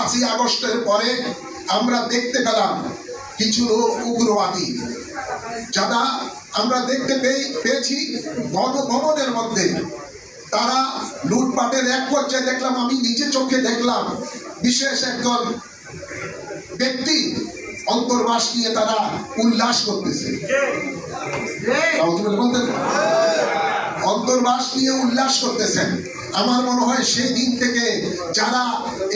5ই আগস্টের পরে আমরা দেখতে পেলাম কিছু লোক উগ্রবাদী, যারা আমরা দেখতে পেয়েছি গণভবনের মধ্যে তারা লুটপাটের এক পর্যায়ে দেখলাম, আমি নিজে চোখে দেখলাম, বিশেষ একজন ব্যক্তি অন্তর্বাস নিয়ে তারা উল্লাস করতেছে। অন্তর্বাস নিয়ে উল্লাস করতেছেন। আমার মনে হয় সেই দিন থেকে যারা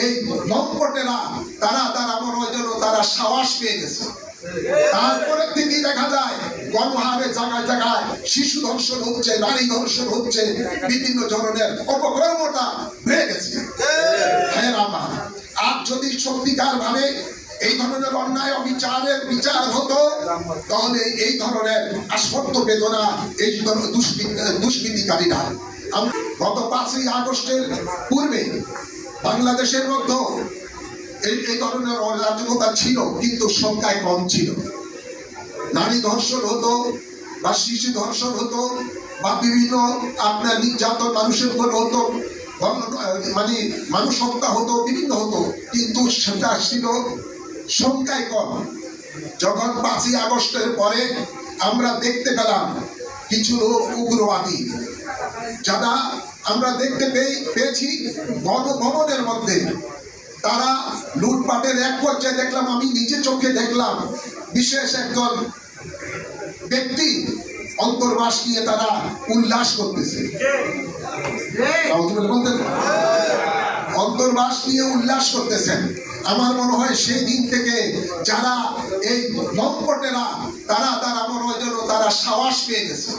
এই লম্পটেরা তারা মনে হয় যেন তারা সাহস পেয়ে গেছে। তারপরে থেকে দেখা যায় গণহারে জায়গায় জায়গায় শিশু ধর্ষণ হচ্ছে, নারী ধর্ষণ হচ্ছে, বিভিন্ন ধরনের অপকর্মটা বেড়ে গেছে। হ্যাঁ আমার আর যদি সত্যিকার ভাবে এই ধরনের অন্যায় অবিচারের বিচার হতো, তাহলে এই ধরনের আস্পর্ধ বেদনা এই দুষ্কৃতিকারীরা গত 5ই আগস্টের পূর্বে বাংলাদেশের মধ্যে এই ধরনের অরাজকতা ছিল, কিন্তু সংখ্যায় কম ছিল। নারী ধর্ষণ হতো বা শিশু ধর্ষণ হতো বা বিভিন্ন আপনার নির্যাতন মানুষের উপর হতো, মানে মানুষ হত্যা হতো, বিভিন্ন হতো, কিন্তু সেটা ছিল সংখ্যায় কম। যখন 5ই আগস্টের পরে আমরা দেখতে পেলাম কিছু লোক উগ্রবাদী, যারা আমরা দেখতে পেয়েছি গণভবনের মধ্যে তারা লুটপাটের এক পর্যায়ে দেখলাম, আমি নিজে চোখে দেখলাম, বিশেষ একজন ব্যক্তি অন্তর্বাস নিয়ে তারা উল্লাস করতেছে। অন্তর্বাস নিয়ে উল্লাস করতেছেন। আমার মনে হয় সেই দিন থেকে যারা এই লম্পটেরা তারা মনে হয় যেন তারা সাহস পেয়ে গেছে।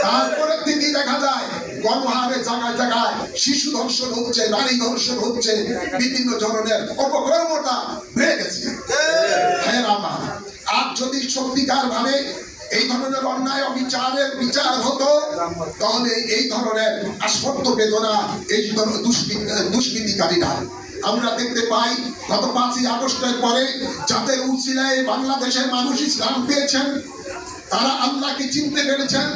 তারপরে থেকে দেখা যায় গণহারে জায়গায় জায়গায় শিশু ধর্ষণ হচ্ছে, নারী ধর্ষণ হচ্ছে, বিভিন্ন ধরনের অপকর্মটা বেড়ে গেছে। হ্যাঁ আমার আর যদি সত্যিকার ভাবে এই ধরনের অন্যায় অবিচারের বিচার হতো, তাহলে এই ধরনের আস্পর্ধ বেদনা এই দুষ্কৃতিকারীরা আমরা দেখতে পাই। গত 5ই আগস্টের পরে যাদের উসিলায় বাংলাদেশের মানুষ ইসলাম পেয়েছেন, তারা আল্লাহকে চিনতে পেরেছেন,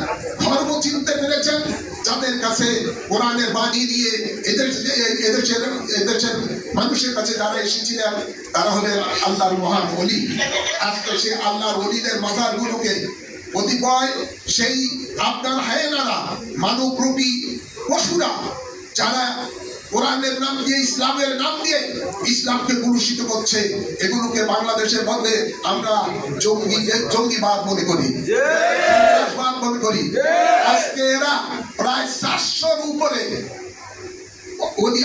ধর্ম চিনতে পেরেছেন, যাদের কাছে কোরআনের বাণী দিয়ে এদেশের মানুষের কাছে যারা এসেছিলেন তারা হলেন আল্লাহর মহান ওলি। আজকে সেই আল্লাহর ওলিদের মাজারগুলোকে কতিপয় সেই আপনার হায়েনারা, মানবরূপী পশুরা, যারা কোরআনের নাম দিয়ে, ইসলামের নাম দিয়ে ইসলামকে কলুষিত করছে, এগুলোকে বাংলাদেশের মধ্যে আমরা জঙ্গিবাদ মনে করি, মনে করি। আজকে এরা প্রায় 400-র উপরে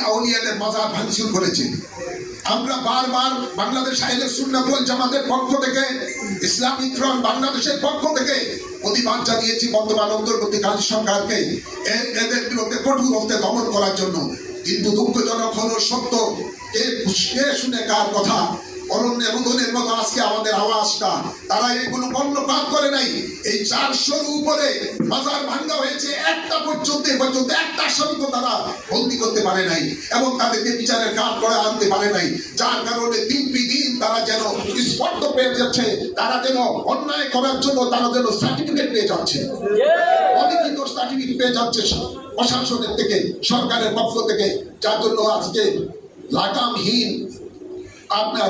আউলিয়াদের মাজার ভাঙচুর করেছে। আমরা বারবার বাংলাদেশ আহলে সুন্নাত ওয়াল জামাতের পক্ষ থেকে, ইসলামিক ফ্রন্ট বাংলাদেশের পক্ষ থেকে প্রতিবাদ জানিয়েছি বর্তমান অন্তর্বর্তীকালীন সরকারকে এদের বিরুদ্ধে কঠোর হস্তে দমন করার জন্য। কিন্তু দুঃখজনক হলো সত্য, কে শুনে কার কথা। অরণ্যে রোদনের মতো আজকে আমাদের আওয়াজটা তারা এগুলো কর্ণপাত করে নাই। এই 400-র উপরে মাজার ভাঙ্গা হয়েছে, একটা পর্যন্ত একটা আসামিকে তারা বন্দী করতে পারে নাই এবং তাদেরকে বিচারের কাঠ করে আনতে পারে নাই। যার কারণে দিন তারা যেন স্পষ্ট পেয়ে যাচ্ছে, তারা যেন অন্যায় করার জন্য তারা যেন সার্টিফিকেট পেয়ে যাচ্ছে, অলিখিত সার্টিফিকেট পেয়ে যাচ্ছে প্রশাসনের থেকে, সরকারের পক্ষ থেকে। যার জন্য আজকে লাগামহীন আপনার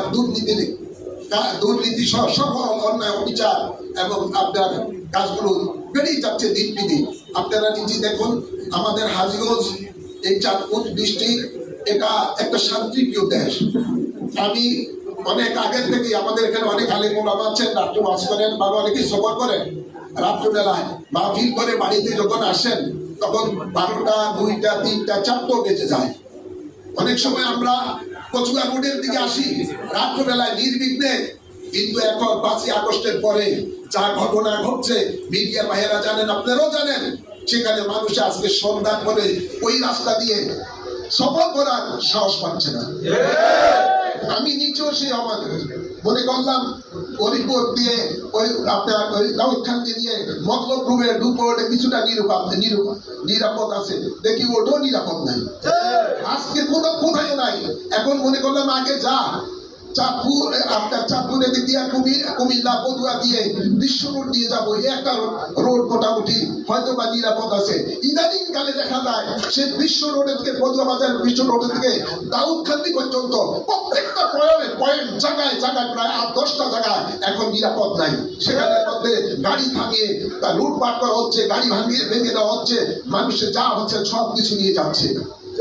দুর্নীতি সহ অন্যায় অবিচার এবং আপনার কাজগুলো বেড়েই যাচ্ছে দিন। আপনারা নিজে দেখুন, আমাদের হাজীগঞ্জ এই চাঁদপুর ডিস্ট্রিক্ট এটা একটা শান্তিপ্রিয় দেশ। আমি অনেক আগের থেকে আমাদের এখানে অনেক আলেম ওলামা আছেন, রাত্রে ওয়াজ করেন বা অনেকে সফর করেন, রাত্রবেলায় মাহফিল করে বাড়িতে যখন আসেন তখন 12টা, 2টা, 3টা, 4টাও বেজে যায়। অনেক সময় আমরা কচুয়া রোডের দিকে আসি রাত্রবেলায় নির্বিঘ্নে, কিন্তু এখন 5ই আগস্টের পরে যা ঘটনা ঘটছে মিডিয়া ভাইয়েরা জানেন, আপনারাও জানেন, সেখানে মানুষ আজকে সন্ধান করে ওই রাস্তা দিয়ে সফর করার সাহস পাচ্ছে না। আমি নিচেও সেই আমাদের মনে করলাম হরিপুর দিয়ে ওই আপনার ওই দাউদ খানকে দিয়ে মতলব রুমের দুপুরে কিছুটা নিরাপদ আছে, দেখি ওটাও নিরাপদ নাই, আজকে কোথায় নাই। এখন মনে করলাম আগে যা চাঁদপুর, আপনার চাঁদপুরের দিক দিয়ে কুমিল্লা পদুয়া দিয়ে বিশ্ব রোড দিয়ে যাবো, একটা রোড মোটামুটি হয়তো বা নিরাপদ আছে। ইদানিং কালে দেখা যায় সে বিশ্ব রোডের থেকে পদুয়া বাজার বিশ্ব রোডের থেকে দাউদখান্দি পর্যন্ত প্রত্যেকটা পয়েন্ট জায়গায় জায়গায় প্রায় 8-10টা জায়গা এখন নিরাপদ নাই। সেখানের মধ্যে গাড়ি থামিয়ে তা লুটপাট করা হচ্ছে, গাড়ি ভেঙে দেওয়া হচ্ছে, মানুষের যা হচ্ছে সব কিছু নিয়ে যাচ্ছে।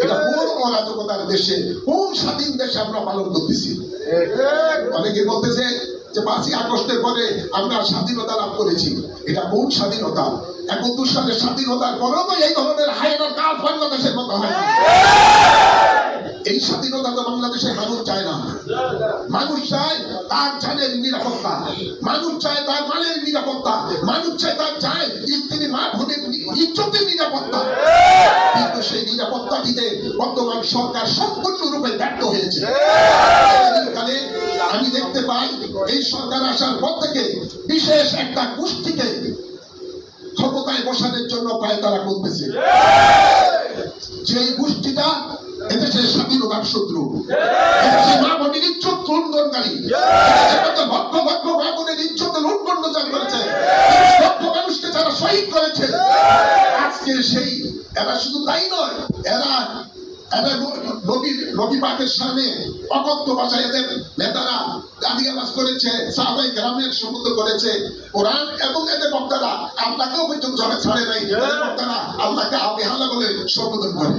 এটা কোন অরাজকতার দেশে, কোন স্বাধীন দেশে আমরা পালন করতেছি? অনেকে বলতেছে যে 5ই আগস্টের পরে আমরা স্বাধীনতা লাভ করেছি। এটা কোন স্বাধীনতা? 71 সালের স্বাধীনতার পরেও তো এই ধরনের হায়নার কাজ বাংলাদেশের মতো হয় না। এই স্বাধীনতা তো বাংলাদেশে মানুষ চায় না। মানুষ চায় তার জানের নিরাপত্তা, মানুষ চায় তার মালের নিরাপত্তা, মানুষ চায় তার চায় স্ত্রী মা বোনের ইজ্জতের নিরাপত্তা। কিন্তু সেই নিরাপত্তা দিতে বর্তমান সরকার সম্পূর্ণরূপে ব্যর্থ হয়েছে। আমি দেখতে পাই এই সরকার আসার পর থেকে বিশেষ একটা গোষ্ঠীকে ক্ষমতায় বসানোর জন্য পায়তারা করতেছে। যেই গোষ্ঠীটা এদেশের স্বাধীনতার শত্রু, এদেশের মা বোনের ইজ্জত লুণ্ঠনকারী, লক্ষ লক্ষ মা বোনের ইজ্জত লুণ্ঠন করেছে, লক্ষ মানুষকে যারা শহীদ করেছে। আজকে সেই এরা শুধু তাই নয়, এরা নবী পাকের সামনে অকথ্য ভাষায় এদের নেতারা গালিগালাজ করেছে, সাহাবায়ে কেরামের সম্বোধন করেছে। কোরআন এবং এদের বক্তারা আল্লাহকেও পর্যন্ত জলে ছাড়ে নাই। এদের বক্তারা আল্লাহকে আবেহালা বলে সম্বোধন করে।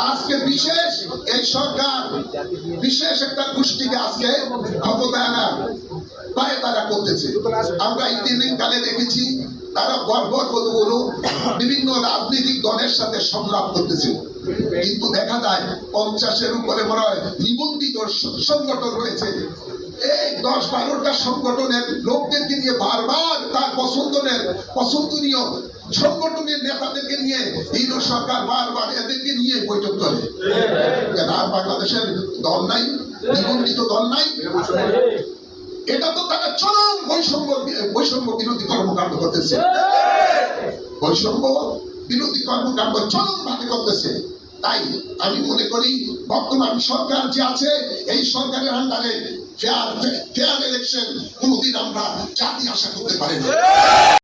আজকে বিশেষ এই সরকার বিশেষ একটা গোষ্ঠীকে আজকে ক্ষমতায় আনার পায়তারা করতেছে। আমরা ইদানিং কালে দেখেছি তারা গর্বগুলো বিভিন্ন রাজনৈতিক দলের সাথে সংলাপ করতেছে। কিন্তু দেখা যায় 50-এর উপরে মনে হয় নিবন্ধিত সংগঠন রয়েছে। এই 10-12টা সংগঠনের লোকদেরকে নিয়ে বারবার তার পছন্দনীয় সংগঠনের নেতাদেরকে নিয়ে এই সরকার বারবার এদেরকে নিয়ে বৈঠক করে। আর বাংলাদেশের দল নাই, নিবন্ধিত দল নাই। এটা তো তারা চরম বৈষম্য বিরোধী কর্মকাণ্ড করতেছে। বৈষম্য বিরোধী কর্মকাণ্ড চরম ভাবে করতেছে। তাই আমি মনে করি বর্তমান সরকার যে আছে, এই সরকারের আন্ডারে ফেয়ার ইলেকশন কোনদিন আমরা জাতি আশা করতে পারি না।